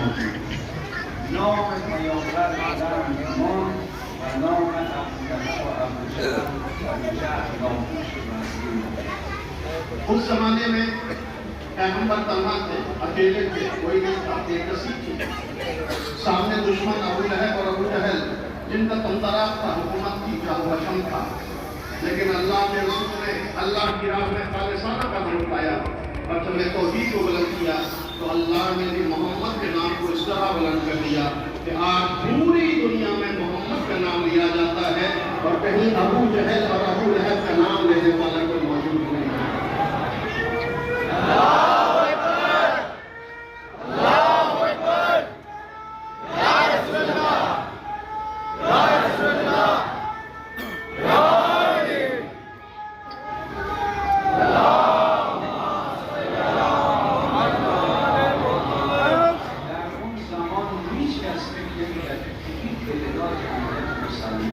Nombre mayor उस जमाने में पैगंबर तन्हा थे, अकेले थे, कोई नहीं था, बेकसी थी। सामने दुश्मन अबू लहब और अबू जहल, जिनका तंतराक था, हुकूमत की जादूवशन था। लेकिन अल्लाह के रसूल ने अल्लाह की राह में खालिसाना कदम उठाया और जब तौहीद को बुलंद किया तो अल्लाह ने भी मोहम्मद के नाम को इस तरह बुलंद कर दिया कि आज पूरी दुनिया में मोहम्मद का नाम लिया जाता है और कहीं अबू जहल और अबू लहब का नाम